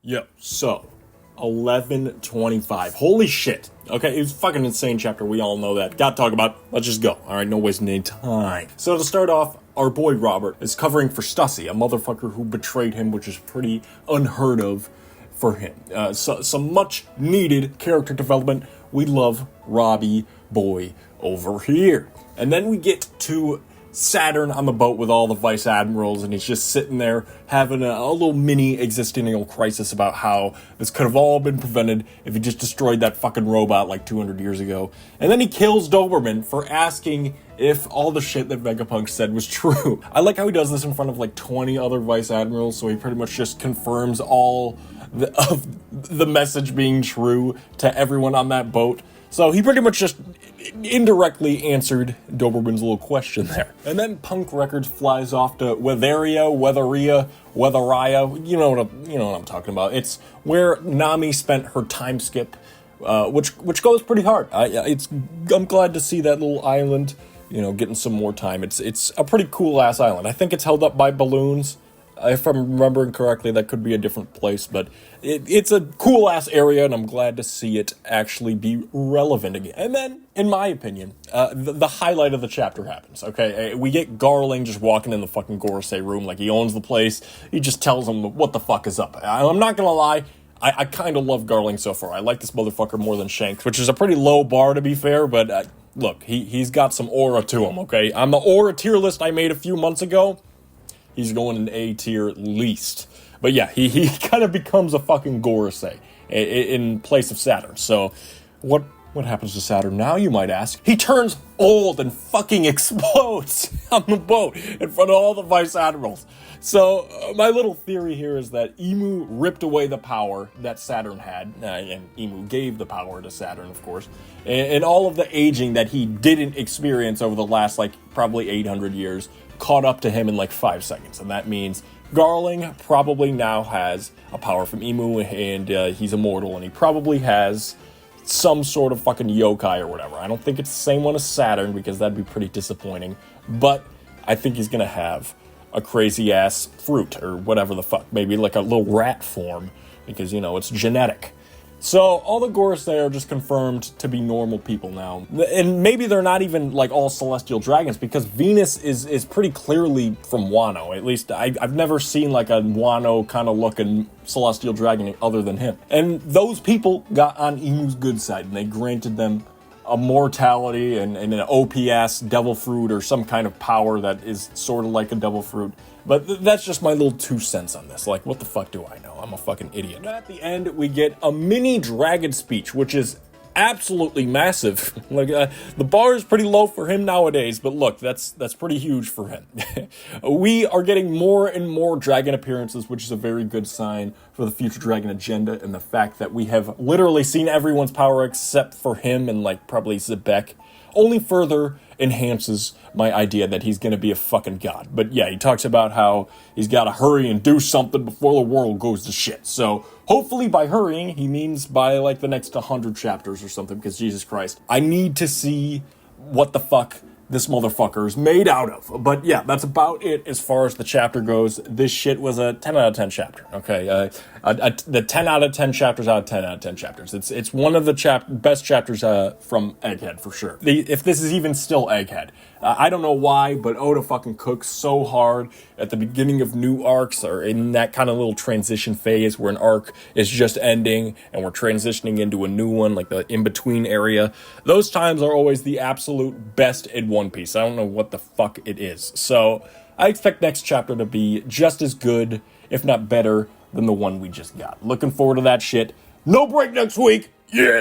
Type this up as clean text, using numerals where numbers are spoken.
Yo, so 11:25. Holy shit. Okay, it was a fucking insane chapter. We all know that. Gotta talk about it. Let's just go. All right, no wasting any time. So to start off, our boy Robert is covering for Stussy, a motherfucker who betrayed him, which is pretty unheard of for him. Some much needed character development. We love Robbie boy over here. And then we get to Saturn on the boat with all the vice admirals, and he's just sitting there having a little mini existential crisis about how this could have all been prevented if he just destroyed that fucking robot like 200 years ago. And then he kills Doberman for asking if all the shit that Vegapunk said was true. I like how he does this in front of like 20 other vice admirals, so he pretty much just confirms all of the message being true to everyone on that boat. So he pretty much just indirectly answered Doberman's little question there. And then Punk Records flies off to Weatheria. You know what I'm talking about. It's where Nami spent her time skip, which goes pretty hard. I'm glad to see that little island, getting some more time. It's a pretty cool ass island. I think it's held up by balloons. If I'm remembering correctly, that could be a different place, but it's a cool-ass area, and I'm glad to see it actually be relevant again. And then, in my opinion, the highlight of the chapter happens, okay? We get Garling just walking in the fucking Gorosei room like he owns the place. He just tells him what the fuck is up. I'm not gonna lie, I kind of love Garling so far. I like this motherfucker more than Shanks, which is a pretty low bar, to be fair, but look, he's got some aura to him, okay? On the aura tier list I made a few months ago, he's going in A tier least. But yeah, he kind of becomes a fucking Gorosei in place of Saturn. So what happens to Saturn now, you might ask? He turns old and fucking explodes on the boat in front of all the vice admirals. So my little theory here is that Emu ripped away the power that Saturn had, and Emu gave the power to Saturn, of course, and all of the aging that he didn't experience over the last, probably 800 years caught up to him in 5 seconds. And that means Garling probably now has a power from Emu, and he's immortal, and he probably has some sort of fucking yokai or whatever. I don't think it's the same one as Saturn, because that'd be pretty disappointing, but I think he's gonna have a crazy ass fruit or whatever the fuck, maybe like a little rat form, because it's genetic. So all the Gorosei are just confirmed to be normal people now. And maybe they're not even all celestial dragons, because Venus is pretty clearly from Wano. At least I've never seen a Wano kind of looking celestial dragon other than him. And those people got on Emu's good side, and they granted them immortality and an OPS devil fruit or some kind of power that is sort of like a devil fruit. But that's just my little 2 cents on this. What the fuck do I know? I'm a fucking idiot. And at the end, we get a mini dragon speech, which is absolutely massive. The bar is pretty low for him nowadays, but look, that's pretty huge for him. We are getting more and more dragon appearances, which is a very good sign for the future dragon agenda, and the fact that we have literally seen everyone's power except for him and probably Zebek only further enhances my idea that he's going to be a fucking god. But yeah, he talks about how he's got to hurry and do something before the world goes to shit. So hopefully by hurrying, he means by the next 100 chapters or something, because Jesus Christ, I need to see what the fuck this motherfucker is made out of. But yeah, that's about it as far as the chapter goes. This shit was a 10 out of 10 chapter, okay? The 10 out of 10 chapters out of 10 out of 10 chapters. It's one of the best chapters from Egghead, for sure. If this is even still Egghead. I don't know why, but Oda fucking cooks so hard at the beginning of new arcs, or in that kind of little transition phase where an arc is just ending and we're transitioning into a new one, the in-between area. Those times are always the absolute best in One Piece. I don't know what the fuck it is. So I expect next chapter to be just as good, if not better, than the one we just got. Looking forward to that shit. No break next week. Yeah.